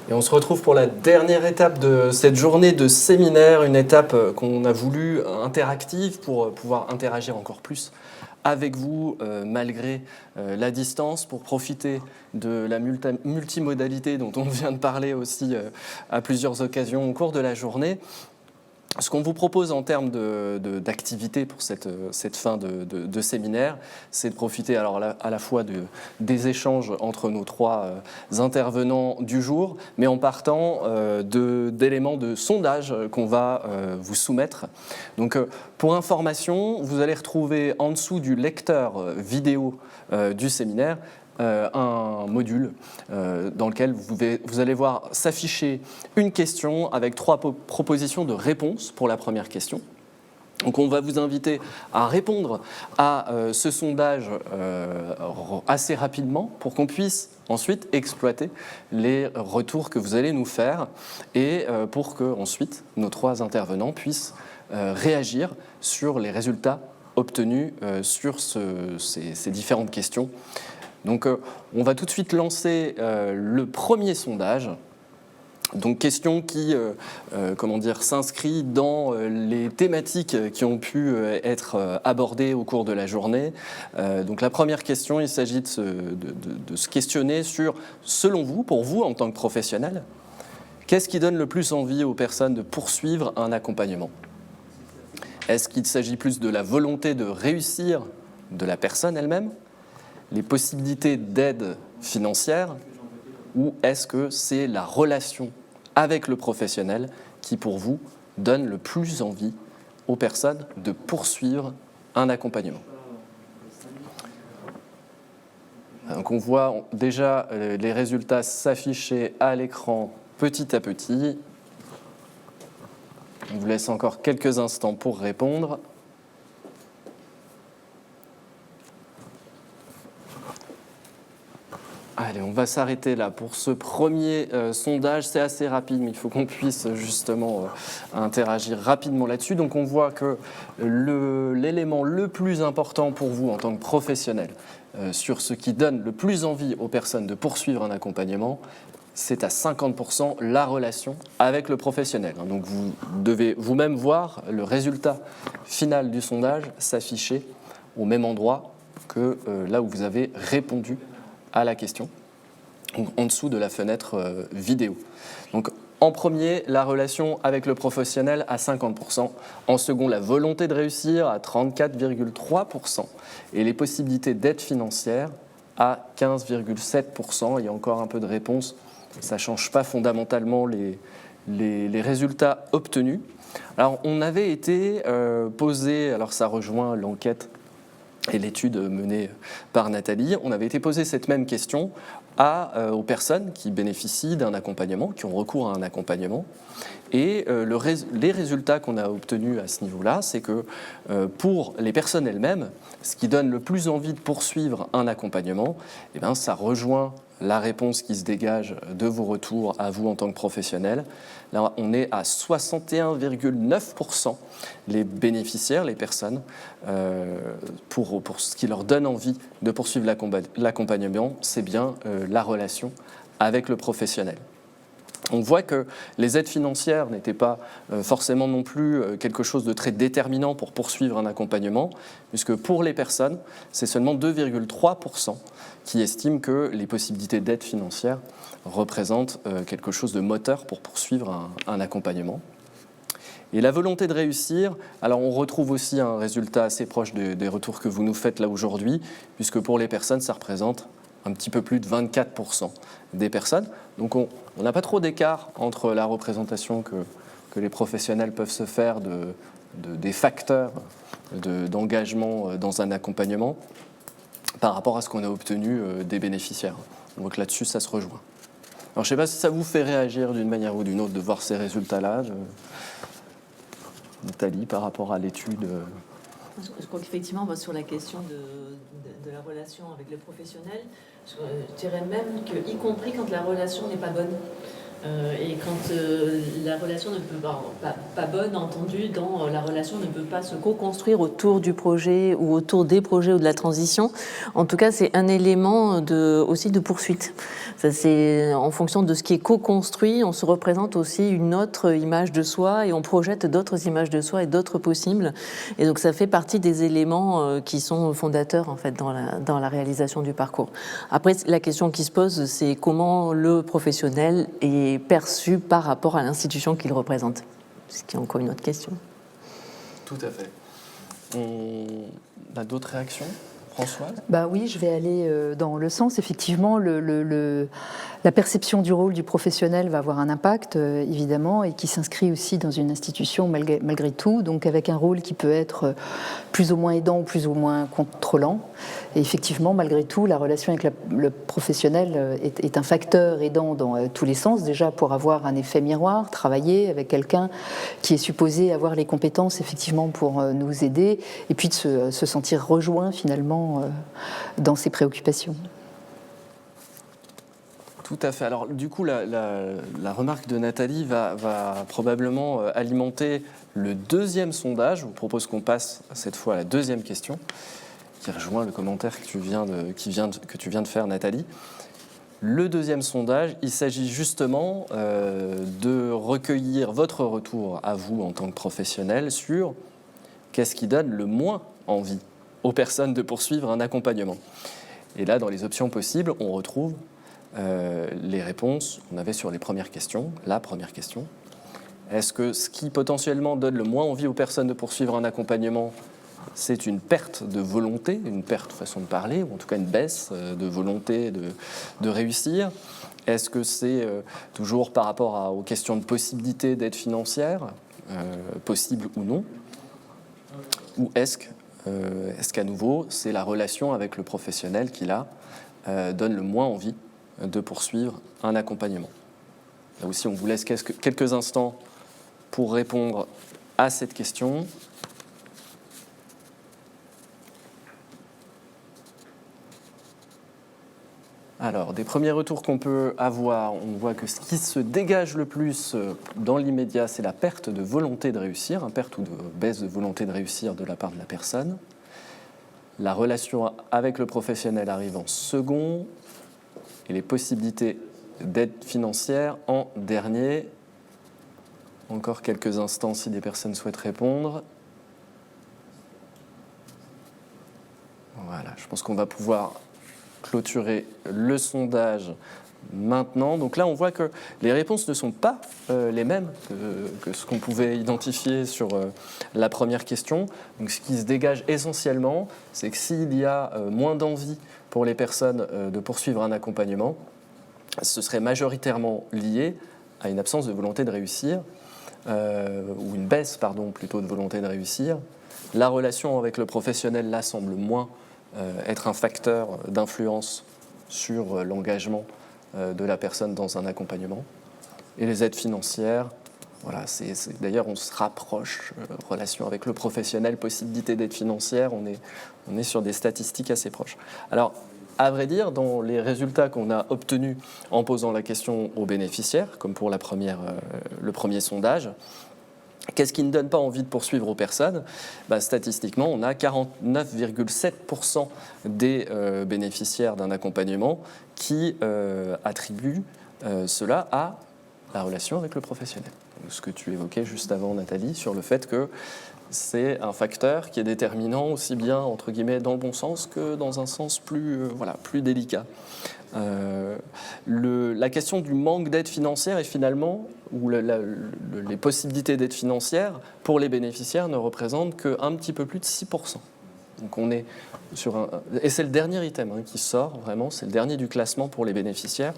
Et on se retrouve pour la dernière étape de cette journée de séminaire, une étape qu'on a voulu interactive pour pouvoir interagir encore plus avec vous malgré la distance, pour profiter de la multimodalité dont on vient de parler aussi à plusieurs occasions au cours de la journée. Ce qu'on vous propose en termes d'activité pour cette fin de séminaire, c'est de profiter alors à la fois des échanges entre nos trois intervenants du jour, mais en partant d'éléments de sondage qu'on va vous soumettre. Donc, pour information, vous allez retrouver en dessous du lecteur vidéo du séminaire un module dans lequel vous allez voir s'afficher une question avec 3 propositions de réponse pour la première question. Donc on va vous inviter à répondre à ce sondage assez rapidement pour qu'on puisse ensuite exploiter les retours que vous allez nous faire et pour que ensuite nos 3 intervenants puissent réagir sur les résultats obtenus sur ces différentes questions. Donc, on va tout de suite lancer le premier sondage. Donc, question qui s'inscrit dans les thématiques qui ont pu être abordées au cours de la journée. Donc, la première question, il s'agit de se questionner sur, selon vous, pour vous en tant que professionnel, qu'est-ce qui donne le plus envie aux personnes de poursuivre un accompagnement ? Est-ce qu'il s'agit plus de la volonté de réussir de la personne elle-même ? Les possibilités d'aide financière, ou est-ce que c'est la relation avec le professionnel qui, pour vous, donne le plus envie aux personnes de poursuivre un accompagnement ? Donc on voit déjà les résultats s'afficher à l'écran petit à petit. On vous laisse encore quelques instants pour répondre. Allez, on va s'arrêter là pour ce premier sondage. C'est assez rapide, mais il faut qu'on puisse justement interagir rapidement là-dessus. Donc on voit que l'élément le plus important pour vous en tant que professionnel sur ce qui donne le plus envie aux personnes de poursuivre un accompagnement, c'est à 50% la relation avec le professionnel. Donc vous devez vous-même voir le résultat final du sondage s'afficher au même endroit que là où vous avez répondu à la question, donc en dessous de la fenêtre vidéo. Donc en premier, la relation avec le professionnel à 50%, en second, la volonté de réussir à 34,3% et les possibilités d'aide financière à 15,7%. Il y a encore un peu de réponse, ça ne change pas fondamentalement les résultats obtenus. Alors on avait été posé, alors ça rejoint l'enquête et l'étude menée par Nathalie, on avait été posé cette même question aux personnes qui bénéficient d'un accompagnement, qui ont recours à un accompagnement. Et les résultats qu'on a obtenus à ce niveau-là, c'est que pour les personnes elles-mêmes, ce qui donne le plus envie de poursuivre un accompagnement, eh bien, ça rejoint la réponse qui se dégage de vos retours à vous en tant que professionnel. Là, on est à 61,9% les bénéficiaires, les personnes, pour ce qui leur donne envie de poursuivre l'accompagnement, c'est bien la relation avec le professionnel. On voit que les aides financières n'étaient pas forcément non plus quelque chose de très déterminant pour poursuivre un accompagnement, puisque pour les personnes, c'est seulement 2,3% qui estiment que les possibilités d'aide financière représentent quelque chose de moteur pour poursuivre un accompagnement. Et la volonté de réussir, alors on retrouve aussi un résultat assez proche des retours que vous nous faites là aujourd'hui, puisque pour les personnes, ça représente un petit peu plus de 24% des personnes. Donc on n'a pas trop d'écart entre la représentation que les professionnels peuvent se faire des facteurs d'engagement dans un accompagnement par rapport à ce qu'on a obtenu des bénéficiaires. Donc là-dessus, ça se rejoint. Alors je ne sais pas si ça vous fait réagir d'une manière ou d'une autre de voir ces résultats-là, Nathalie, par rapport à l'étude Je crois qu'effectivement, sur la question de la relation avec le professionnel, je dirais même que, y compris quand la relation n'est pas bonne, et quand la relation ne peut pas bonne, entendu, dans la relation ne peut pas se co-construire autour du projet ou autour des projets ou de la transition, en tout cas c'est un élément aussi de poursuite. Ça, c'est en fonction de ce qui est co-construit, on se représente aussi une autre image de soi et on projette d'autres images de soi et d'autres possibles. Et donc ça fait partie des éléments qui sont fondateurs en fait dans la réalisation du parcours. Après, la question qui se pose, c'est comment le professionnel est perçu par rapport à l'institution qu'il représente. Ce qui est encore une autre question. Tout à fait. On a d'autres réactions ? Françoise ? Oui, je vais aller dans le sens, effectivement, la perception du rôle du professionnel va avoir un impact, évidemment, et qui s'inscrit aussi dans une institution malgré tout, donc avec un rôle qui peut être plus ou moins aidant ou plus ou moins contrôlant. Et effectivement, malgré tout, la relation avec le professionnel est un facteur aidant dans tous les sens, déjà pour avoir un effet miroir, travailler avec quelqu'un qui est supposé avoir les compétences, effectivement, pour nous aider, et puis de se sentir rejoint, finalement, dans ses préoccupations. Tout à fait. Alors, du coup, la remarque de Nathalie va probablement alimenter le deuxième sondage. Je vous propose qu'on passe cette fois à la deuxième question, qui rejoint le commentaire que tu viens de faire, Nathalie. Le deuxième sondage, il s'agit justement de recueillir votre retour à vous en tant que professionnel sur qu'est-ce qui donne le moins envie aux personnes de poursuivre un accompagnement. Et là, dans les options possibles, on retrouve les réponses qu'on avait sur les premières questions. La première question, est-ce que ce qui potentiellement donne le moins envie aux personnes de poursuivre un accompagnement, c'est une perte de volonté, une perte façon de parler, ou en tout cas une baisse de volonté de réussir ? Est-ce que c'est toujours par rapport aux questions de possibilité d'aide financière, possible ou non ? Ou est-ce qu'à nouveau, c'est la relation avec le professionnel qui, là, donne le moins envie de poursuivre un accompagnement ? Là aussi, on vous laisse quelques instants pour répondre à cette question. Alors, des premiers retours qu'on peut avoir, on voit que ce qui se dégage le plus dans l'immédiat, c'est la perte de volonté de réussir, une perte ou de baisse de volonté de réussir de la part de la personne. La relation avec le professionnel arrive en second, et les possibilités d'aide financière en dernier. Encore quelques instants si des personnes souhaitent répondre. Voilà, je pense qu'on va pouvoir clôturer le sondage maintenant. Donc là, on voit que les réponses ne sont pas les mêmes que ce qu'on pouvait identifier sur la première question. Donc ce qui se dégage essentiellement, c'est que s'il y a moins d'envie pour les personnes de poursuivre un accompagnement, ce serait majoritairement lié à une absence de volonté de réussir, ou une baisse, plutôt de volonté de réussir. La relation avec le professionnel, là, semble moins être un facteur d'influence sur l'engagement de la personne dans un accompagnement. Et les aides financières, voilà, d'ailleurs on se rapproche, relation avec le professionnel, possibilité d'aide financière, on est sur des statistiques assez proches. Alors, à vrai dire, dans les résultats qu'on a obtenus en posant la question aux bénéficiaires, comme pour le premier sondage, qu'est-ce qui ne donne pas envie de poursuivre aux personnes ? Statistiquement, on a 49,7% des bénéficiaires d'un accompagnement qui attribuent cela à la relation avec le professionnel. Ce que tu évoquais juste avant, Nathalie, sur le fait que c'est un facteur qui est déterminant aussi bien, entre guillemets, dans le bon sens que dans un sens plus délicat. La question du manque d'aide financière est finalement, ou les possibilités d'aide financière pour les bénéficiaires ne représentent qu'un petit peu plus de 6%. Donc on est sur et c'est le dernier item qui sort vraiment, c'est le dernier du classement pour les bénéficiaires.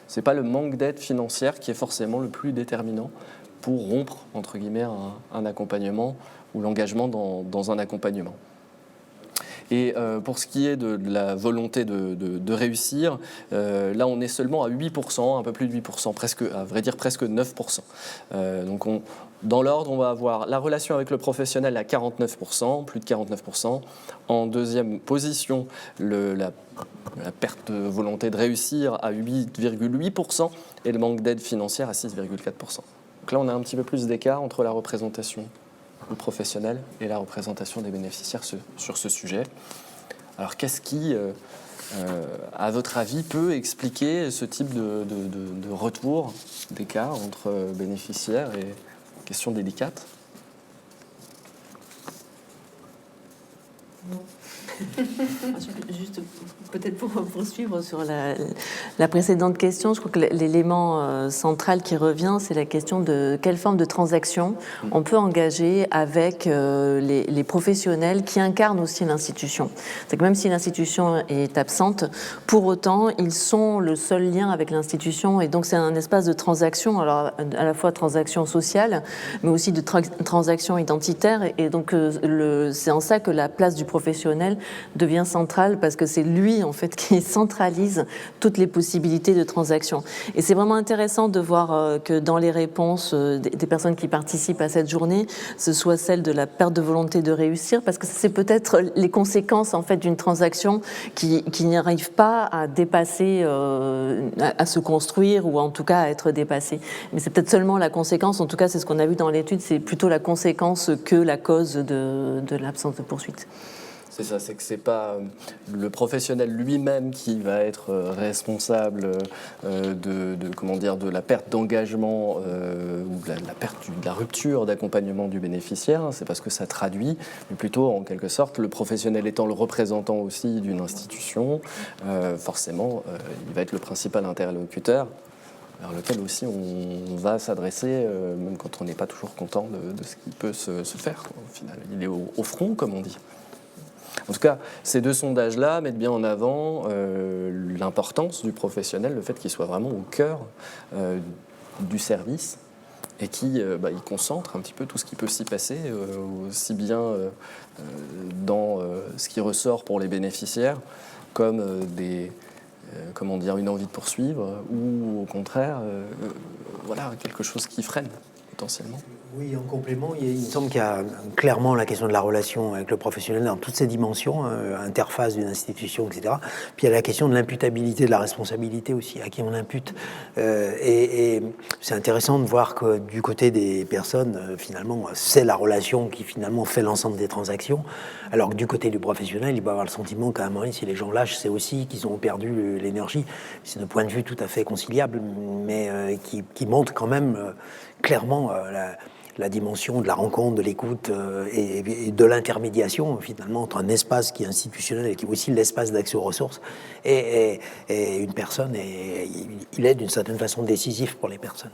C'est pas le manque d'aide financière qui est forcément le plus déterminant pour rompre, entre guillemets, un accompagnement ou l'engagement dans un accompagnement. Et pour ce qui est de la volonté de réussir, là on est seulement à 8%, un peu plus de 8%, presque, à vrai dire presque 9%. Donc dans l'ordre, on va avoir la relation avec le professionnel à 49%, plus de 49%. En deuxième position, la perte de volonté de réussir à 8,8% et le manque d'aide financière à 6,4%. Donc là, on a un petit peu plus d'écart entre la représentation du professionnel et la représentation des bénéficiaires sur ce sujet. Alors, qu'est-ce qui, à votre avis, peut expliquer ce type de retour d'écart entre bénéficiaires et question délicate? Juste peut-être pour poursuivre sur la précédente question, je crois que l'élément central qui revient, c'est la question de quelle forme de transaction on peut engager avec les professionnels qui incarnent aussi l'institution. C'est que même si l'institution est absente, pour autant, ils sont le seul lien avec l'institution et donc c'est un espace de transaction, alors à la fois transaction sociale, mais aussi de transaction identitaire et donc c'est en ça que la place du professionnel devient central parce que c'est lui en fait qui centralise toutes les possibilités de transaction. Et c'est vraiment intéressant de voir que dans les réponses des personnes qui participent à cette journée, ce soit celle de la perte de volonté de réussir, parce que c'est peut-être les conséquences en fait d'une transaction qui n'arrive pas à dépasser, à se construire ou en tout cas à être dépassée. Mais c'est peut-être seulement la conséquence, en tout cas c'est ce qu'on a vu dans l'étude, c'est plutôt la conséquence que la cause de l'absence de poursuite. C'est ça, c'est que c'est pas le professionnel lui-même qui va être responsable de la perte d'engagement ou de la rupture d'accompagnement du bénéficiaire. C'est parce que ça traduit, mais plutôt en quelque sorte, le professionnel étant le représentant aussi d'une institution, forcément, il va être le principal interlocuteur vers lequel aussi on va s'adresser, même quand on n'est pas toujours content de ce qui peut se faire. Au final, il est au front, comme on dit. En tout cas, ces deux sondages-là mettent bien en avant l'importance du professionnel, le fait qu'il soit vraiment au cœur du service et qu'il il concentre un petit peu tout ce qui peut s'y passer, aussi bien dans ce qui ressort pour les bénéficiaires comme une envie de poursuivre ou au contraire quelque chose qui freine potentiellement. Oui, en complément, il me semble qu'il y a clairement la question de la relation avec le professionnel dans toutes ses dimensions, interface d'une institution, etc. Puis il y a la question de l'imputabilité, de la responsabilité aussi, à qui on impute. Et c'est intéressant de voir que du côté des personnes, finalement, c'est la relation qui finalement fait l'ensemble des transactions, alors que du côté du professionnel, il va avoir le sentiment qu'à un moment, si les gens lâchent, c'est aussi qu'ils ont perdu l'énergie. C'est un point de vue tout à fait conciliable, mais qui montre quand même clairement la dimension de la rencontre, de l'écoute et de l'intermédiation finalement entre un espace qui est institutionnel et qui est aussi l'espace d'accès aux ressources et une personne, et il est d'une certaine façon décisif pour les personnes.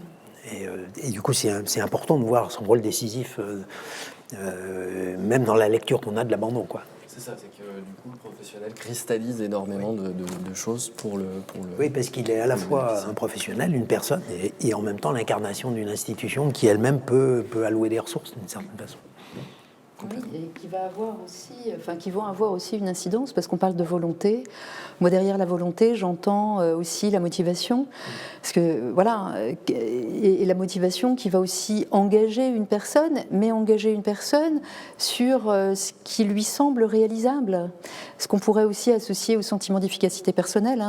Et du coup, c'est important de voir son rôle décisif, même dans la lecture qu'on a de l'abandon, quoi. C'est ça, c'est que du coup le professionnel cristallise énormément de choses pour le... Oui, parce qu'il est à la fois un professionnel, une personne, et en même temps l'incarnation d'une institution qui elle-même peut allouer des ressources d'une certaine façon. Oui, et qui vont avoir aussi une incidence, parce qu'on parle de volonté. Moi, derrière la volonté, j'entends aussi la motivation, parce que voilà, et la motivation qui va aussi engager une personne, mais engager une personne sur ce qui lui semble réalisable, ce qu'on pourrait aussi associer au sentiment d'efficacité personnelle,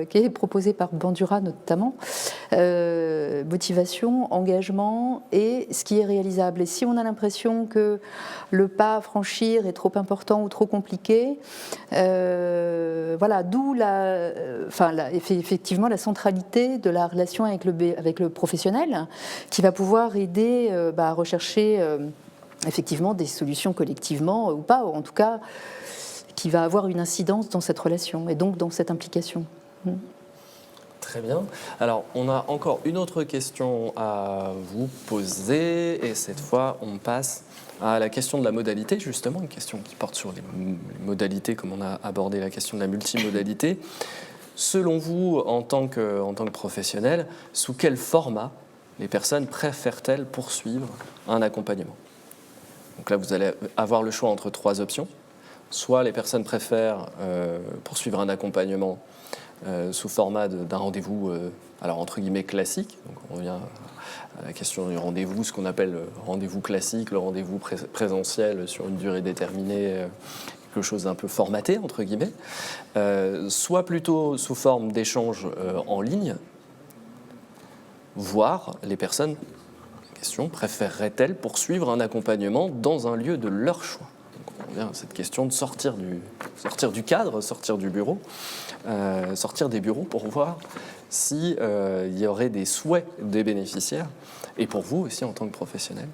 qui est proposé par Bandura notamment. Motivation, engagement et ce qui est réalisable. Et si on a l'impression que le pas à franchir est trop important ou trop compliqué, d'où effectivement la centralité de la relation avec le professionnel, qui va pouvoir aider à rechercher effectivement des solutions collectivement ou pas, ou en tout cas qui va avoir une incidence dans cette relation et donc dans cette implication. Très bien. Alors, on a encore une autre question à vous poser, et cette fois, on passe à la question de la modalité, justement, une question qui porte sur les modalités, comme on a abordé la question de la multimodalité. Selon vous, en tant que professionnel, sous quel format les personnes préfèrent-elles poursuivre un accompagnement ? Donc là, vous allez avoir le choix entre 3 options. soit les personnes préfèrent poursuivre un accompagnement sous format d'un rendez-vous, alors entre guillemets classique, donc on revient à la question du rendez-vous, ce qu'on appelle rendez-vous classique, le rendez-vous présentiel sur une durée déterminée, quelque chose d'un peu formaté, entre guillemets, soit plutôt sous forme d'échanges en ligne, voire les personnes en question préféreraient-elles poursuivre un accompagnement dans un lieu de leur choix. Donc on revient à cette question de sortir du cadre, sortir du bureau, sortir des bureaux pour voir s'il y aurait des souhaits des bénéficiaires, et pour vous aussi en tant que professionnel,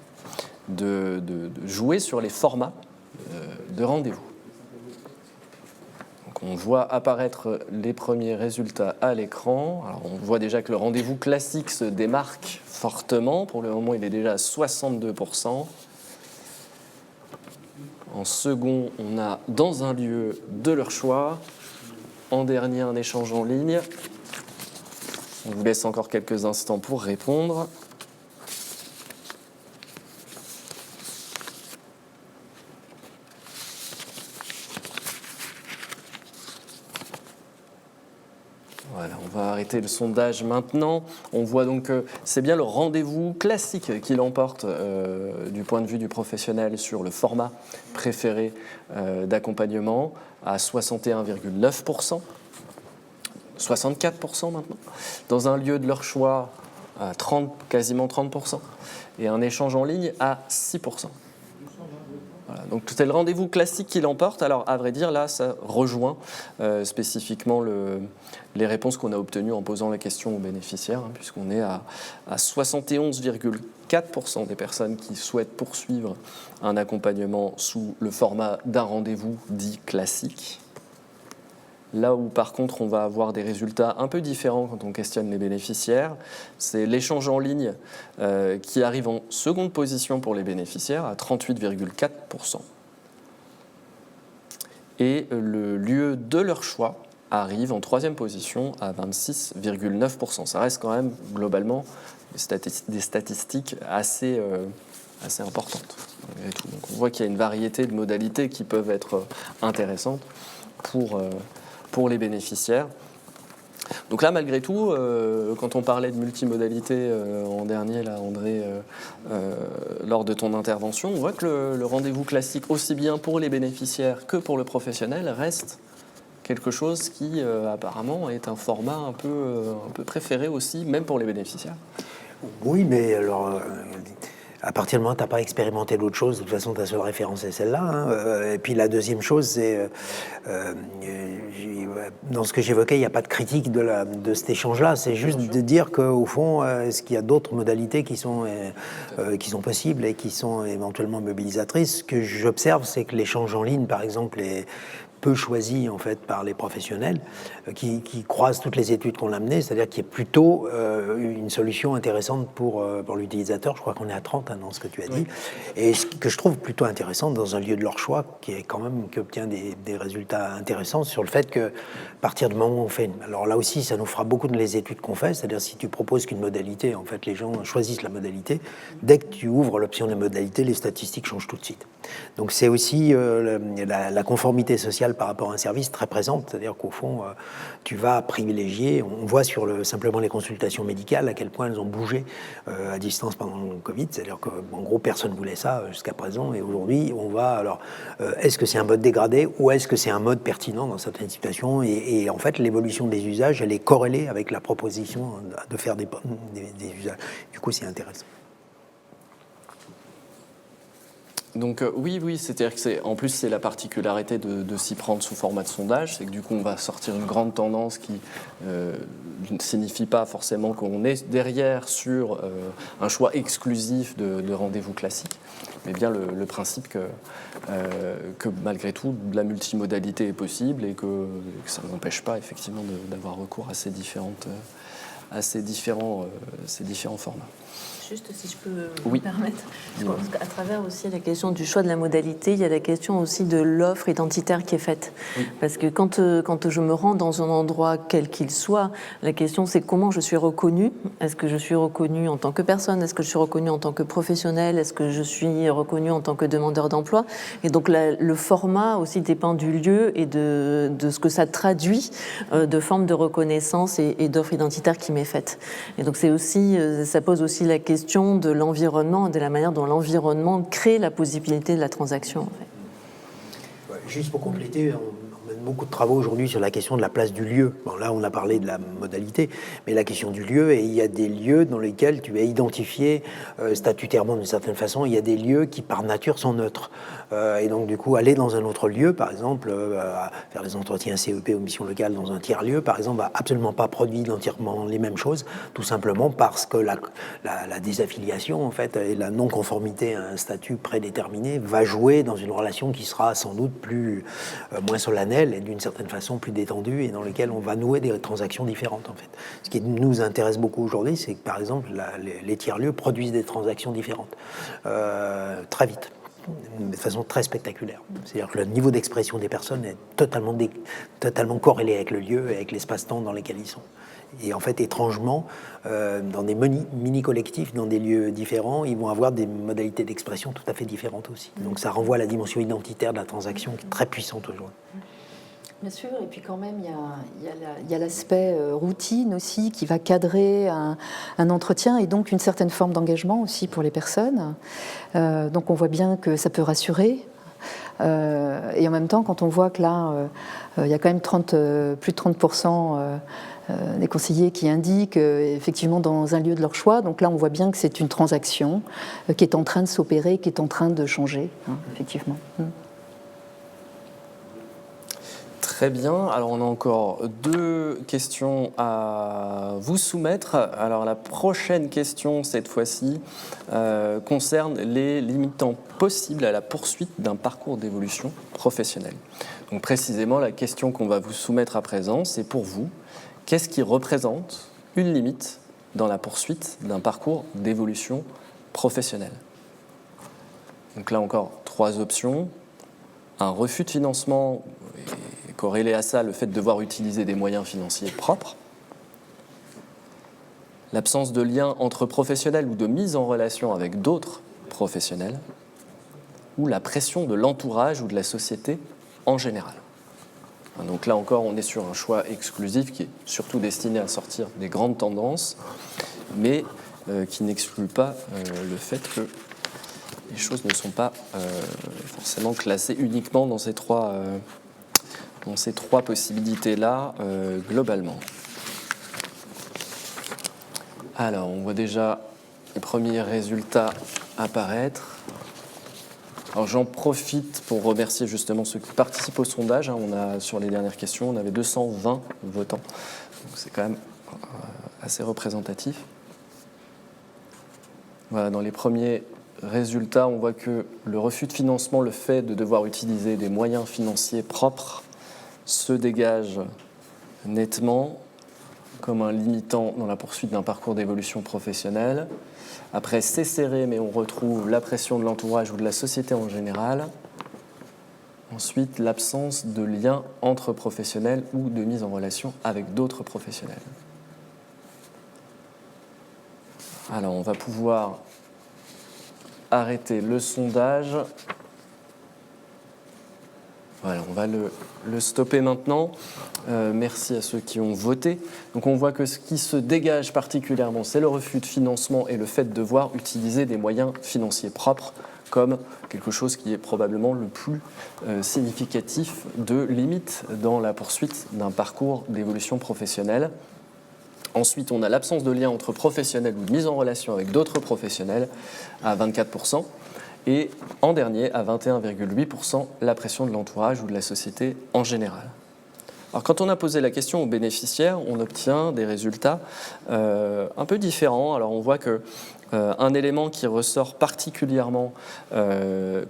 de jouer sur les formats de rendez-vous. Donc on voit apparaître les premiers résultats à l'écran. Alors on voit déjà que le rendez-vous classique se démarque fortement. Pour le moment, il est déjà à 62%. En second, on a dans un lieu de leur choix. En dernier, un échange en ligne. On vous laisse encore quelques instants pour répondre. Voilà, on va arrêter le sondage maintenant. On voit donc que c'est bien le rendez-vous classique qui l'emporte du point de vue du professionnel sur le format préféré d'accompagnement à 61,9%, 64% maintenant, dans un lieu de leur choix à quasiment 30%, et un échange en ligne à 6%. Voilà, donc c'est le rendez-vous classique qui l'emporte. Alors à vrai dire, là, ça rejoint spécifiquement les réponses qu'on a obtenues en posant la question aux bénéficiaires, puisqu'on est à 71,4% des personnes qui souhaitent poursuivre un accompagnement sous le format d'un rendez-vous dit classique. Là où par contre on va avoir des résultats un peu différents quand on questionne les bénéficiaires, c'est l'échange en ligne qui arrive en seconde position pour les bénéficiaires à 38,4%. Et le lieu de leur choix arrive en troisième position à 26,9%. Ça reste quand même globalement des statistiques assez importantes. Donc on voit qu'il y a une variété de modalités qui peuvent être intéressantes pour les bénéficiaires. Donc là, malgré tout, quand on parlait de multimodalité en dernier, là, André, lors de ton intervention, on voit que le rendez-vous classique, aussi bien pour les bénéficiaires que pour le professionnel, reste quelque chose qui, apparemment, est un format un peu préféré aussi, même pour les bénéficiaires. Oui, mais alors... à partir du moment où tu n'as pas expérimenté d'autres choses, de toute façon, ta seule référence est celle-là. Hein. Et puis la deuxième chose, c'est, dans ce que j'évoquais, il n'y a pas de critique de cet échange-là. C'est juste de dire qu'au fond, est-ce qu'il y a d'autres modalités qui sont possibles et qui sont éventuellement mobilisatrices. Ce que j'observe, c'est que l'échange en ligne, par exemple, est peu choisi en fait par les professionnels qui croisent toutes les études qu'on a menées, c'est-à-dire qu'il y a plutôt une solution intéressante pour l'utilisateur. Je crois qu'on est à 30 dans ce que tu as dit. Et ce que je trouve plutôt intéressant dans un lieu de leur choix qui obtient des résultats intéressants sur le fait que à partir du moment où on fait... Alors là aussi, ça nous fera beaucoup de les études qu'on fait, c'est-à-dire si tu proposes qu'une modalité, en fait, les gens choisissent la modalité. Dès que tu ouvres l'option de la modalité, les statistiques changent tout de suite. Donc c'est aussi la conformité sociale par rapport à un service très présente, c'est-à-dire qu'au fond, tu vas privilégier, on voit simplement les consultations médicales à quel point elles ont bougé à distance pendant le Covid, c'est-à-dire qu'en gros, personne ne voulait ça jusqu'à présent, et aujourd'hui, on va, alors, est-ce que c'est un mode dégradé ou est-ce que c'est un mode pertinent dans certaines situations, et en fait, l'évolution des usages, elle est corrélée avec la proposition de faire des usages. Du coup, c'est intéressant. Donc oui, c'est-à-dire que en plus c'est la particularité de s'y prendre sous format de sondage, c'est que du coup on va sortir une grande tendance qui ne signifie pas forcément qu'on est derrière sur un choix exclusif de rendez-vous classique, mais bien le principe que malgré tout la multimodalité est possible et que ça n'empêche pas effectivement d'avoir recours à ces différentes à ces différents formats. Juste si je peux Oui. me permettre, je pense qu'à travers aussi la question du choix de la modalité, il y a la question aussi de l'offre identitaire qui est faite. Oui. Parce que quand je me rends dans un endroit quel qu'il soit, la question c'est comment je suis reconnue. Est-ce que je suis reconnue en tant que personne? Est-ce que je suis reconnue en tant que professionnelle? Est-ce que je suis reconnue en tant que demandeur d'emploi? Et donc le format aussi dépend du lieu et de ce que ça traduit de forme de reconnaissance et d'offre identitaire qui m'est faite. Et donc c'est aussi, ça pose aussi la question de l'environnement, de la manière dont l'environnement crée la possibilité de la transaction. En fait. Juste pour compléter, on mène beaucoup de travaux aujourd'hui sur la question de la place du lieu. Bon, là, on a parlé de la modalité, mais la question du lieu, et il y a des lieux dans lesquels tu es identifié statutairement d'une certaine façon. Il y a des lieux qui, par nature, sont neutres. Et donc, du coup, aller dans un autre lieu, par exemple, faire les entretiens CEP aux missions locales dans un tiers-lieu, par exemple, va absolument pas produire entièrement les mêmes choses, tout simplement parce que la désaffiliation, en fait, et la non-conformité à un statut prédéterminé va jouer dans une relation qui sera sans doute moins solennelle et d'une certaine façon plus détendue, et dans laquelle on va nouer des transactions différentes, en fait. Ce qui nous intéresse beaucoup aujourd'hui, c'est que, par exemple, les tiers-lieux produisent des transactions différentes, très vite, de façon très spectaculaire. C'est-à-dire que le niveau d'expression des personnes est totalement corrélé avec le lieu et avec l'espace-temps dans lesquels ils sont. Et en fait, étrangement, dans des mini-collectifs, dans des lieux différents, ils vont avoir des modalités d'expression tout à fait différentes aussi. Donc ça renvoie à la dimension identitaire de la transaction qui est très puissante aujourd'hui. Bien sûr, et puis quand même, il y a l'aspect routine aussi qui va cadrer un entretien et donc une certaine forme d'engagement aussi pour les personnes. Donc on voit bien que ça peut rassurer. Et en même temps, quand on voit que là, il y a quand même plus de 30% des conseillers qui indiquent effectivement dans un lieu de leur choix. Donc là, on voit bien que c'est une transaction qui est en train de s'opérer, qui est en train de changer, effectivement. Très bien. Alors, on a encore 2 questions à vous soumettre. Alors, la prochaine question, cette fois-ci, concerne les limitants possibles à la poursuite d'un parcours d'évolution professionnelle. Donc, précisément, la question qu'on va vous soumettre à présent, c'est pour vous, qu'est-ce qui représente une limite dans la poursuite d'un parcours d'évolution professionnelle? Donc là encore, 3 options. Un refus de financement, et corrélé à ça, le fait de devoir utiliser des moyens financiers propres. L'absence de lien entre professionnels ou de mise en relation avec d'autres professionnels. Ou la pression de l'entourage ou de la société en général. Donc là encore, on est sur un choix exclusif qui est surtout destiné à sortir des grandes tendances, mais qui n'exclut pas le fait que les choses ne sont pas forcément classées uniquement dans ces trois possibilités-là globalement. Alors, on voit déjà les premiers résultats apparaître. Alors, j'en profite pour remercier justement ceux qui participent au sondage. On a, sur les dernières questions, on avait 220 votants. Donc, c'est quand même assez représentatif. Voilà, dans les premiers résultats, on voit que le refus de financement, le fait de devoir utiliser des moyens financiers propres, se dégage nettement comme un limitant dans la poursuite d'un parcours d'évolution professionnelle. Après, c'est serré, mais on retrouve la pression de l'entourage ou de la société en général. Ensuite, l'absence de lien entre professionnels ou de mise en relation avec d'autres professionnels. Alors, on va pouvoir arrêter le sondage. Voilà, on va le stopper maintenant. Merci à ceux qui ont voté. Donc on voit que ce qui se dégage particulièrement, c'est le refus de financement et le fait de devoir utiliser des moyens financiers propres comme quelque chose qui est probablement le plus significatif de limite dans la poursuite d'un parcours d'évolution professionnelle. Ensuite, on a l'absence de lien entre professionnels ou de mise en relation avec d'autres professionnels à 24%. Et en dernier, à 21,8%, la pression de l'entourage ou de la société en général. Alors, quand on a posé la question aux bénéficiaires, on obtient des résultats un peu différents. Alors, on voit qu'un élément qui ressort particulièrement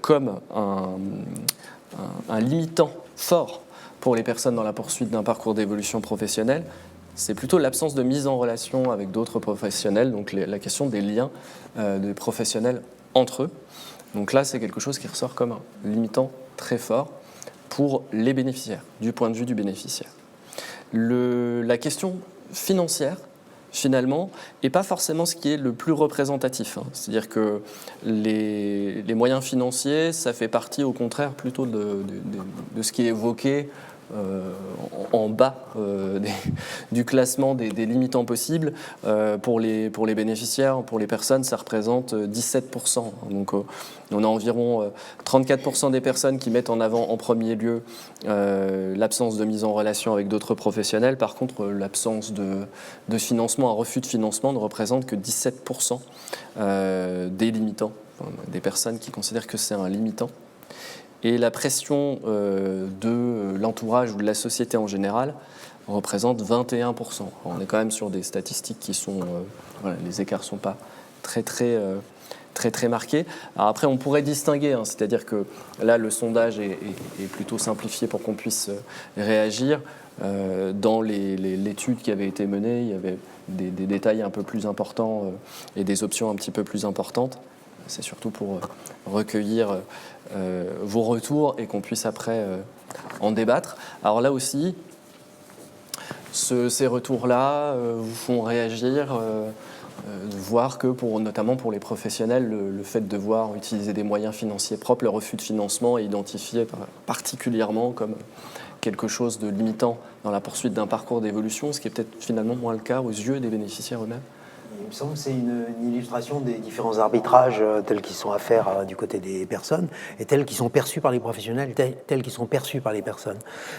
comme un limitant fort pour les personnes dans la poursuite d'un parcours d'évolution professionnelle, c'est plutôt l'absence de mise en relation avec d'autres professionnels, donc la question des liens des professionnels entre eux. Donc là, c'est quelque chose qui ressort comme un limitant très fort pour les bénéficiaires, du point de vue du bénéficiaire. La question financière, finalement, n'est pas forcément ce qui est le plus représentatif. C'est-à-dire que les moyens financiers, ça fait partie au contraire plutôt de ce qui est évoqué en bas du classement des limitants possibles. Pour les bénéficiaires, pour les personnes, ça représente 17%. Donc on a environ 34% des personnes qui mettent en avant en premier lieu l'absence de mise en relation avec d'autres professionnels. Par contre, l'absence de financement, un refus de financement ne représente que 17% des limitants, des personnes qui considèrent que c'est un limitant. Et la pression de l'entourage ou de la société en général représente 21%. On est quand même sur des statistiques qui sont... les écarts ne sont pas très marqués. Alors après, on pourrait distinguer, c'est-à-dire que là, le sondage est plutôt simplifié pour qu'on puisse réagir. Dans l'étude qui avait été menée, il y avait des détails un peu plus importants et des options un petit peu plus importantes. C'est surtout pour recueillir vos retours et qu'on puisse après en débattre. Alors là aussi, ces retours-là vous font réagir, voir que notamment pour les professionnels, le fait de devoir utiliser des moyens financiers propres, le refus de financement est identifié particulièrement comme quelque chose de limitant dans la poursuite d'un parcours d'évolution, ce qui est peut-être finalement moins le cas aux yeux des bénéficiaires eux-mêmes. Il me semble que c'est une illustration des différents arbitrages tels qu'ils sont à faire du côté des personnes et tels qu'ils sont perçus par les professionnels, tels qu'ils sont perçus par les personnes.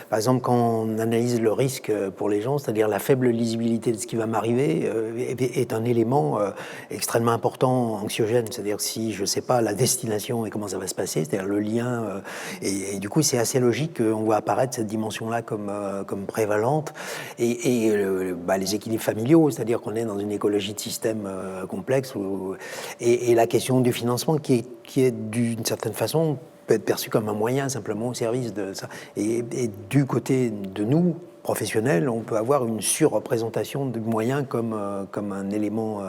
Par exemple, quand on analyse le risque pour les gens, c'est-à-dire la faible lisibilité de ce qui va m'arriver, est un élément extrêmement important, anxiogène. C'est-à-dire si je ne sais pas la destination et comment ça va se passer, c'est-à-dire le lien. Et du coup, c'est assez logique qu'on voit apparaître cette dimension-là comme prévalente. Et les équilibres familiaux, c'est-à-dire qu'on est dans une écologie de système complexe et la question du financement qui est d'une certaine façon peut être perçue comme un moyen simplement au service de ça. Et du côté de nous, professionnels, on peut avoir une surreprésentation de moyens comme un élément,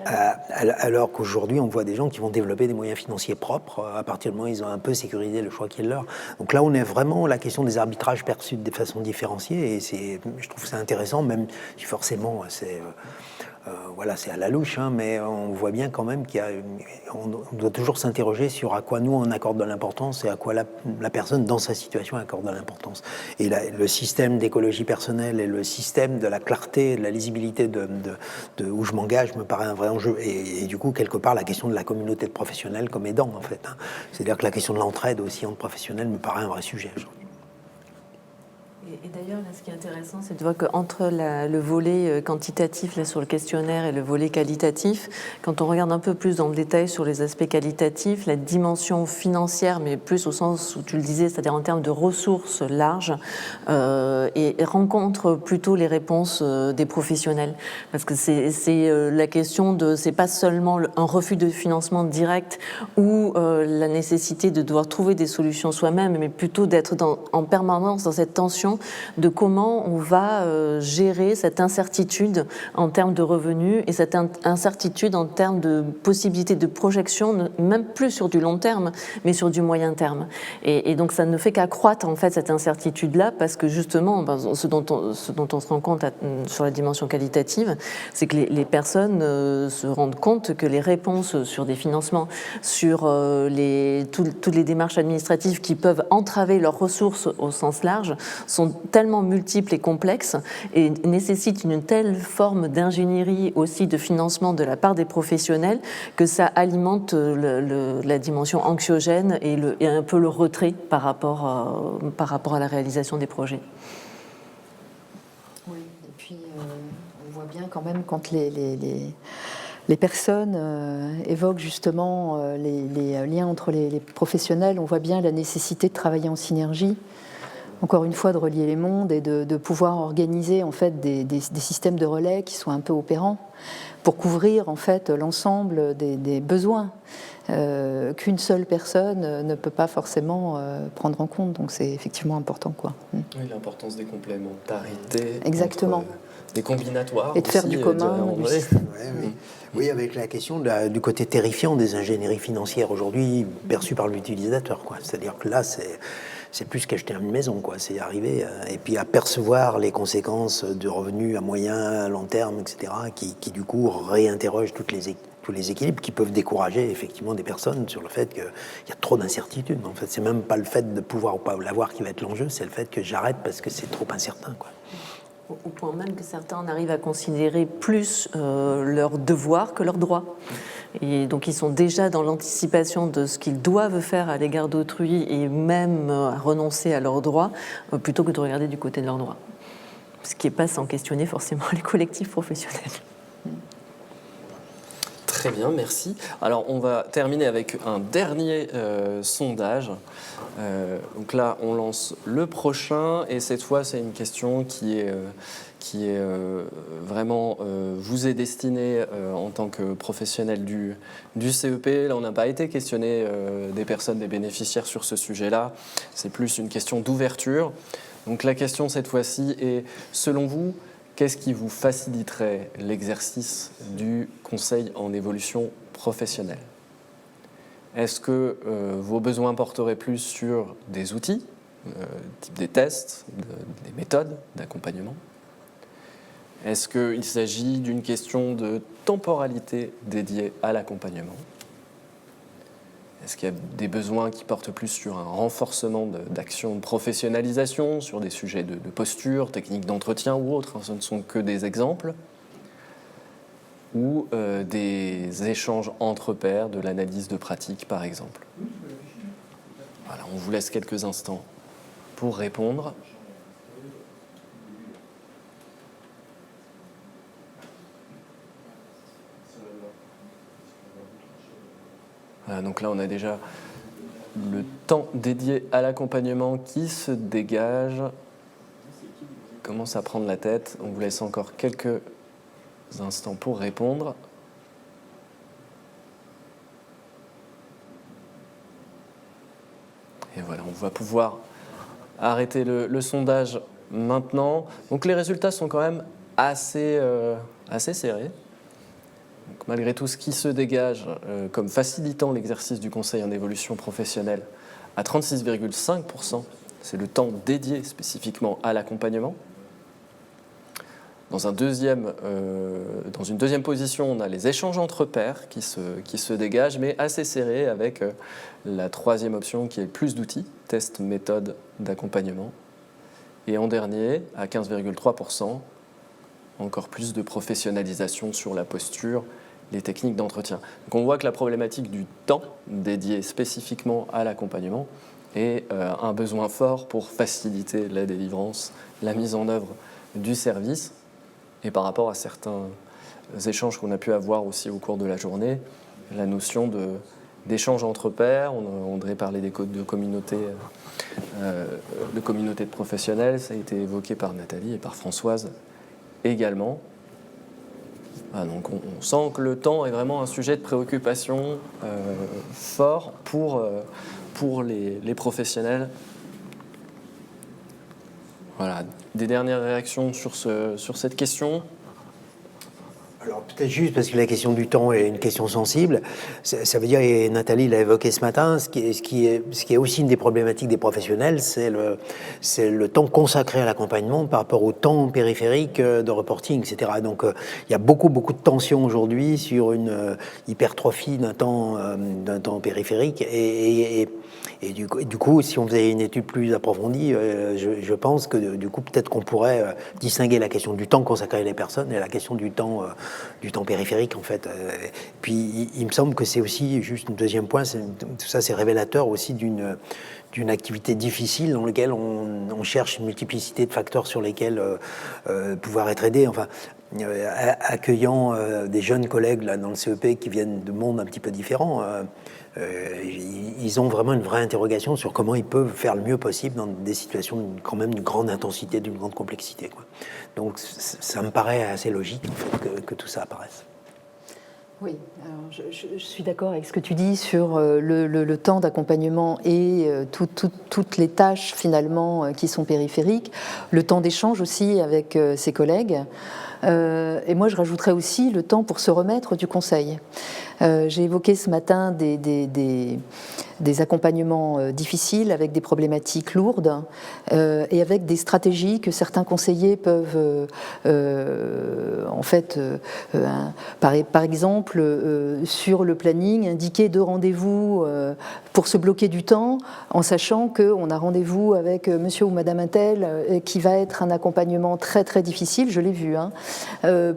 alors qu'aujourd'hui on voit des gens qui vont développer des moyens financiers propres à partir du moment où ils ont un peu sécurisé le choix qui est le leur. Donc là on est vraiment la question des arbitrages perçus de façon différenciée et je trouve ça intéressant, même si forcément c'est à la louche, mais on voit bien quand même on doit toujours s'interroger sur à quoi nous on accorde de l'importance et à quoi la personne dans sa situation accorde de l'importance. Et le système d'écologie personnelle et le système de la clarté, de la lisibilité de où je m'engage me paraît un vrai enjeu. Et du coup, quelque part, la question de la communauté de professionnels comme aidant, en fait. C'est-à-dire que la question de l'entraide aussi entre professionnels me paraît un vrai sujet. Et d'ailleurs, là, ce qui est intéressant, c'est de voir qu'entre le volet quantitatif là, sur le questionnaire et le volet qualitatif, quand on regarde un peu plus dans le détail sur les aspects qualitatifs, la dimension financière, mais plus au sens où tu le disais, c'est-à-dire en termes de ressources larges, et rencontre plutôt les réponses des professionnels. Parce que c'est la question c'est pas seulement un refus de financement direct ou la nécessité de devoir trouver des solutions soi-même, mais plutôt d'être en permanence dans cette tension de comment on va gérer cette incertitude en termes de revenus et cette incertitude en termes de possibilités de projection, même plus sur du long terme, mais sur du moyen terme. Et donc ça ne fait qu'accroître en fait cette incertitude-là, parce que justement, ce dont on se rend compte sur la dimension qualitative, c'est que les personnes se rendent compte que les réponses sur des financements, sur toutes les démarches administratives qui peuvent entraver leurs ressources au sens large, sont tellement multiples et complexes et nécessitent une telle forme d'ingénierie aussi de financement de la part des professionnels que ça alimente la dimension anxiogène et un peu le retrait par rapport à la réalisation des projets. Oui, et puis on voit bien quand même quand les personnes évoquent justement les liens entre les professionnels, on voit bien la nécessité de travailler en synergie, encore une fois de relier les mondes et de pouvoir organiser en fait des systèmes de relais qui soient un peu opérants pour couvrir en fait l'ensemble des besoins qu'une seule personne ne peut pas forcément prendre en compte. Donc c'est effectivement important, quoi. Oui, l'importance des complémentarités. Exactement. des combinatoires. Et de faire aussi, du commun, dirait du André. système. Oui, avec la question du côté terrifiant des ingénieries financières aujourd'hui perçues par l'utilisateur, quoi. C'est-à-dire que là, c'est plus qu'acheter une maison, quoi. C'est arriver et puis à percevoir les conséquences de revenus à moyen, à long terme, etc., qui du coup réinterrogent tous les équilibres qui peuvent décourager effectivement des personnes sur le fait qu'il y a trop d'incertitudes. En fait, c'est même pas le fait de pouvoir ou pas l'avoir qui va être l'enjeu, c'est le fait que j'arrête parce que c'est trop incertain, quoi. Au point même que certains en arrivent à considérer plus leurs devoirs que leurs droits. Et donc ils sont déjà dans l'anticipation de ce qu'ils doivent faire à l'égard d'autrui et même renoncer à leurs droits plutôt que de regarder du côté de leurs droits. Ce qui n'est pas sans questionner forcément les collectifs professionnels. Très bien, merci. Alors, on va terminer avec un dernier sondage. Donc là, on lance le prochain, et cette fois, c'est une question qui est vraiment vous est destinée en tant que professionnel du CEP. Là, on n'a pas été questionné des personnes, des bénéficiaires sur ce sujet-là. C'est plus une question d'ouverture. Donc la question cette fois-ci est, selon vous, qu'est-ce qui vous faciliterait l'exercice du conseil en évolution professionnelle ? Est-ce que vos besoins porteraient plus sur des outils, type des tests, des méthodes d'accompagnement ? Est-ce qu'il s'agit d'une question de temporalité dédiée à l'accompagnement ? Est-ce qu'il y a des besoins qui portent plus sur un renforcement d'actions de professionnalisation, sur des sujets de posture, techniques d'entretien ou autres, hein, ce ne sont que des exemples, ou des échanges entre pairs, de l'analyse de pratique par exemple. Voilà, on vous laisse quelques instants pour répondre. Voilà, donc là, on a déjà le temps dédié à l'accompagnement qui se dégage. On commence à prendre la tête. On vous laisse encore quelques instants pour répondre. Et voilà, on va pouvoir arrêter le sondage maintenant. Donc les résultats sont quand même assez serrés. Donc, malgré tout, ce qui se dégage comme facilitant l'exercice du conseil en évolution professionnelle à 36,5%, c'est le temps dédié spécifiquement à l'accompagnement. Dans une deuxième position, on a les échanges entre pairs qui se dégagent, mais assez serrés avec la troisième option qui est le plus d'outils, tests, méthodes d'accompagnement. Et en dernier, à 15,3%, encore plus de professionnalisation sur la posture, les techniques d'entretien. Donc on voit que la problématique du temps dédié spécifiquement à l'accompagnement est un besoin fort pour faciliter la délivrance, la mise en œuvre du service. Et par rapport à certains échanges qu'on a pu avoir aussi au cours de la journée, la notion d'échange entre pairs, on devrait parler de communautés de professionnels, ça a été évoqué par Nathalie et par Françoise également. Voilà, donc on sent que le temps est vraiment un sujet de préoccupation fort pour les professionnels. Voilà, des dernières réactions sur cette question ? Alors peut-être juste parce que la question du temps est une question sensible, ça veut dire, et Nathalie l'a évoqué ce matin, ce qui est aussi une des problématiques des professionnels, c'est le temps consacré à l'accompagnement par rapport au temps périphérique de reporting, etc. Donc il y a beaucoup de tensions aujourd'hui sur une hypertrophie d'un temps périphérique et du coup, si on faisait une étude plus approfondie, je pense que du coup, peut-être qu'on pourrait distinguer la question du temps consacré à les personnes et la question du temps périphérique, en fait. Puis, il me semble que c'est aussi, juste un deuxième point, tout ça, c'est révélateur aussi d'une activité difficile dans laquelle on cherche une multiplicité de facteurs sur lesquels pouvoir être aidé. Enfin, accueillant des jeunes collègues là, dans le CEP qui viennent de mondes un petit peu différents, ils ont vraiment une vraie interrogation sur comment ils peuvent faire le mieux possible dans des situations quand même d'une grande intensité, d'une grande complexité, quoi. Donc ça me paraît assez logique en fait, que tout ça apparaisse. Oui, alors je suis d'accord avec ce que tu dis sur le temps d'accompagnement et toutes les tâches finalement qui sont périphériques, le temps d'échange aussi avec ses collègues. Et moi, je rajouterais aussi le temps pour se remettre du conseil. J'ai évoqué ce matin des accompagnements difficiles avec des problématiques lourdes et avec des stratégies que certains conseillers peuvent, en fait, par exemple, sur le planning, indiquer 2 rendez-vous pour se bloquer du temps, en sachant qu'on a rendez-vous avec monsieur ou madame untel qui va être un accompagnement très très difficile, je l'ai vu,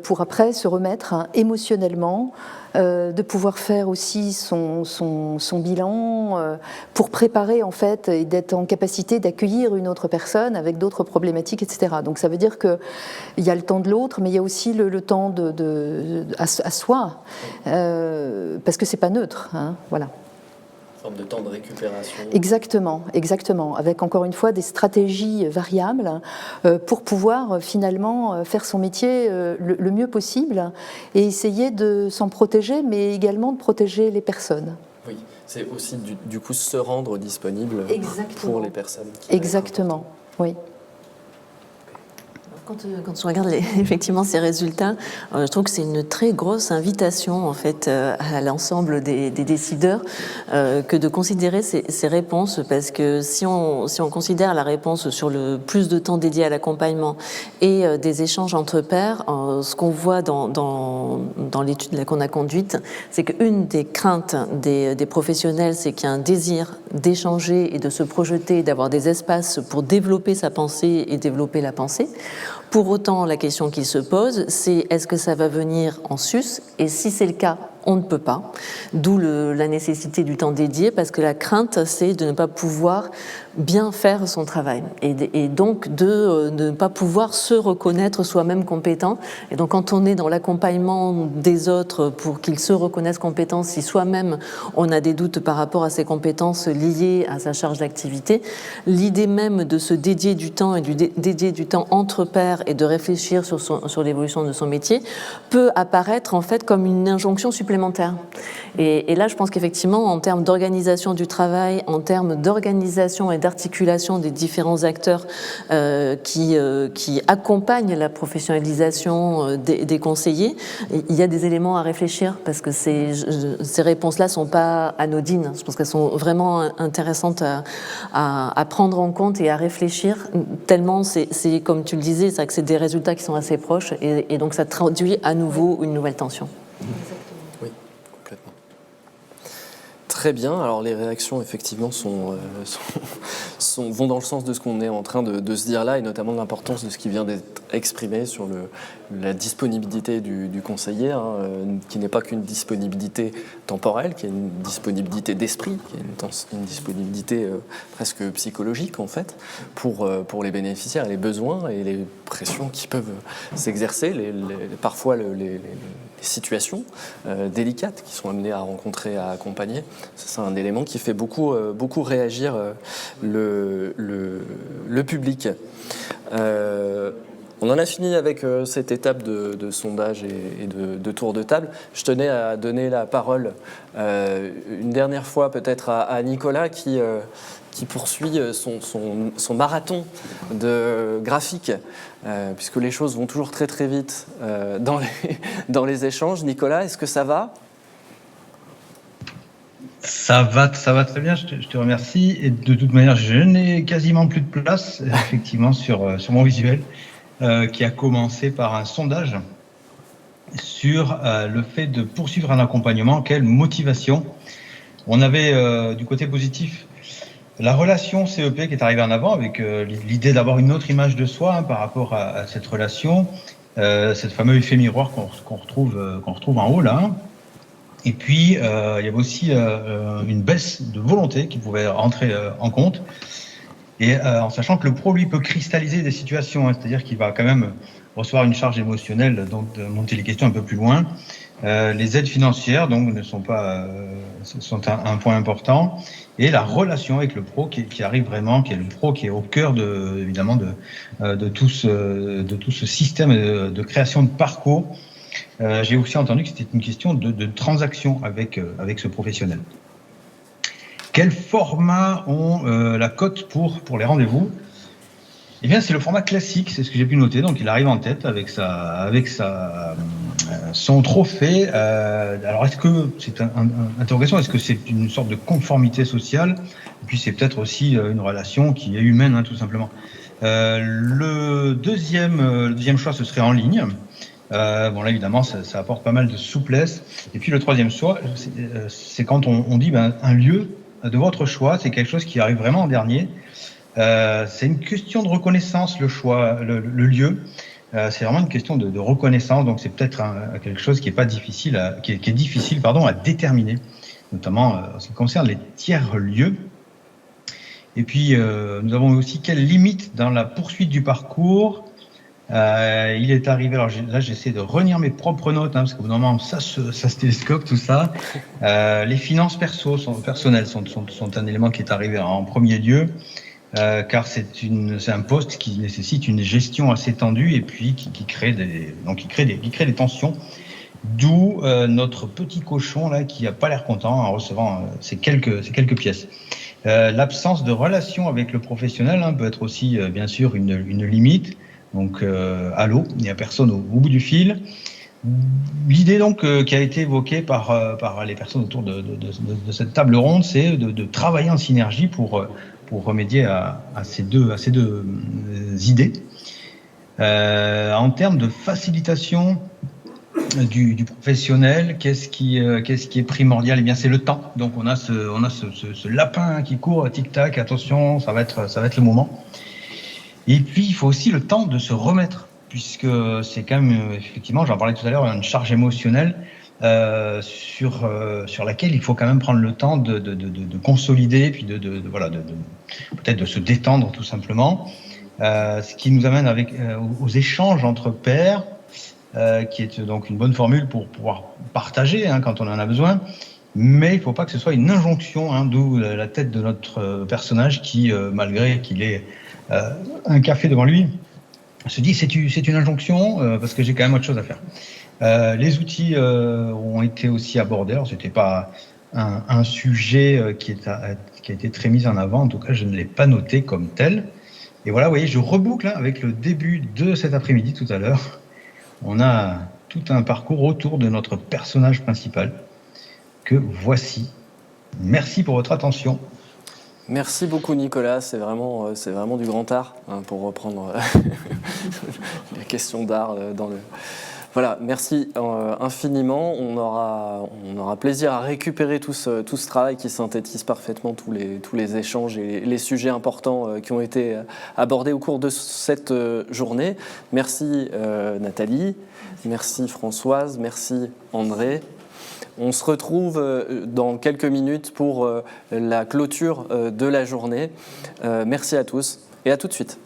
pour après se remettre émotionnellement, de pouvoir faire aussi son bilan pour préparer en fait et d'être en capacité d'accueillir une autre personne avec d'autres problématiques, etc. Donc ça veut dire qu'il y a le temps de l'autre, mais il y a aussi le temps à soi, parce que c'est pas neutre, voilà. Forme de temps de récupération. Exactement, exactement, avec encore une fois des stratégies variables pour pouvoir finalement faire son métier le mieux possible et essayer de s'en protéger, mais également de protéger les personnes. Oui, c'est aussi du coup se rendre disponible pour les personnes. Exactement, oui. Quand on regarde effectivement ces résultats, je trouve que c'est une très grosse invitation en fait à l'ensemble des décideurs que de considérer ces réponses, parce que si on considère la réponse sur le plus de temps dédié à l'accompagnement et des échanges entre pairs, ce qu'on voit dans l'étude qu'on a conduite, c'est qu'une des craintes des professionnels, c'est qu'il y a un désir d'échanger et de se projeter, d'avoir des espaces pour développer sa pensée et développer la pensée. Pour autant, la question qui se pose, c'est est-ce que ça va venir en sus? Et si c'est le cas, on ne peut pas. D'où la nécessité du temps dédié, parce que la crainte, c'est de ne pas pouvoir bien faire son travail et donc de ne pas pouvoir se reconnaître soi-même compétent. Et donc quand on est dans l'accompagnement des autres pour qu'ils se reconnaissent compétents, si soi-même on a des doutes par rapport à ses compétences liées à sa charge d'activité, l'idée même de se dédier du temps et dédier du temps entre pairs et de réfléchir sur l'évolution de son métier peut apparaître en fait comme une injonction supplémentaire. Et là, je pense qu'effectivement, en termes d'organisation du travail, en termes d'organisation et d'articulation des différents acteurs qui accompagnent la professionnalisation des conseillers, il y a des éléments à réfléchir, parce que ces réponses-là ne sont pas anodines. Je pense qu'elles sont vraiment intéressantes à prendre en compte et à réfléchir, tellement c'est comme tu le disais, c'est vrai que c'est des résultats qui sont assez proches, et donc ça traduit à nouveau une nouvelle tension. Oui, complètement. Très bien. Alors les réactions effectivement vont dans le sens de ce qu'on est en train de se dire là, et notamment de l'importance de ce qui vient d'être exprimé sur la disponibilité du conseiller, qui n'est pas qu'une disponibilité temporelle, qui est une disponibilité d'esprit, qui est une disponibilité presque psychologique en fait, pour les bénéficiaires et les besoins et les pressions qui peuvent s'exercer, parfois les situations délicates qui sont amenées à rencontrer, à accompagner. C'est un élément qui fait beaucoup réagir le public. On en a fini avec cette étape de sondage et de tour de table. Je tenais à donner la parole une dernière fois peut-être à Nicolas qui poursuit son marathon de graphiques, puisque les choses vont toujours très très vite dans les échanges. Nicolas, est-ce que ça va ? Ça va très bien, je te remercie. Et de toute manière, je n'ai quasiment plus de place, effectivement, sur mon visuel, qui a commencé par un sondage sur le fait de poursuivre un accompagnement. Quelle motivation! On avait, du côté positif, la relation CEP qui est arrivée en avant, avec l'idée d'avoir une autre image de soi par rapport à cette relation, cette fameuse effet miroir qu'on retrouve en haut là. Et puis, il y avait aussi une baisse de volonté qui pouvait rentrer en compte. Et en sachant que le pro, lui, peut cristalliser des situations, c'est-à-dire qu'il va quand même recevoir une charge émotionnelle, donc de monter les questions un peu plus loin. Les aides financières, donc, sont un point important. Et la relation avec le pro qui arrive vraiment, qui est le pro qui est au cœur évidemment de tout ce système de création de parcours J'ai aussi entendu que c'était une question de transaction avec ce professionnel. Quel format ont la cote pour les rendez-vous ? Eh bien, c'est le format classique, c'est ce que j'ai pu noter. Donc, il arrive en tête avec son trophée. Alors, est-ce que c'est interrogation ? Est-ce que c'est une sorte de conformité sociale ? Et puis, c'est peut-être aussi une relation qui est humaine, hein, tout simplement. Le deuxième choix, ce serait en ligne. Bon, là, évidemment, ça apporte pas mal de souplesse. Et puis, le troisième choix, c'est quand on dit un lieu de votre choix, c'est quelque chose qui arrive vraiment en dernier. C'est une question de reconnaissance, le choix, le lieu. C'est vraiment une question de reconnaissance, donc c'est peut-être quelque chose qui est pas difficile, qui est difficile, à déterminer, notamment en ce qui concerne les tiers-lieux. Et puis nous avons aussi quelles limites dans la poursuite du parcours. Il est arrivé, alors là j'essaie de relire mes propres notes, parce que normalement ça se télescope tout ça. Les finances personnelles sont un élément qui est arrivé en premier lieu. Car c'est un poste qui nécessite une gestion assez tendue et puis qui crée des tensions. D'où notre petit cochon là qui a pas l'air content en recevant ces quelques pièces. L'absence de relation avec le professionnel peut être aussi bien sûr une limite. Donc allô, il n'y a personne au bout du fil. L'idée donc qui a été évoquée par les personnes autour de cette table ronde, c'est de travailler en synergie pour remédier à ces deux idées. En termes de facilitation du professionnel, qu'est-ce qui est primordial ? Eh bien, c'est le temps. Donc, on a ce lapin qui court, tic-tac, attention, ça va être le moment. Et puis, il faut aussi le temps de se remettre, puisque c'est quand même, effectivement, j'en parlais tout à l'heure, une charge émotionnelle sur laquelle il faut quand même prendre le temps de consolider, puis peut-être de se détendre tout simplement. Ce qui nous amène aux échanges entre pairs, qui est donc une bonne formule pour pouvoir partager quand on en a besoin. Mais il ne faut pas que ce soit une injonction, d'où la tête de notre personnage qui, malgré qu'il ait un café devant lui, se dit c'est une injonction parce que j'ai quand même autre chose à faire. Les outils ont été aussi abordés. Alors, c'était pas un sujet qui a été très mis en avant. En tout cas, je ne l'ai pas noté comme tel. Et voilà, vous voyez, je reboucle avec le début de cet après-midi tout à l'heure. On a tout un parcours autour de notre personnage principal que voici. Merci pour votre attention. Merci beaucoup Nicolas, c'est vraiment du grand art, pour reprendre les questions d'art dans le... Voilà, merci infiniment. On aura plaisir à récupérer tout ce travail qui synthétise parfaitement tous les échanges et les sujets importants qui ont été abordés au cours de cette journée. Merci Nathalie, merci Françoise, merci André. On se retrouve dans quelques minutes pour la clôture de la journée. Merci à tous et à tout de suite.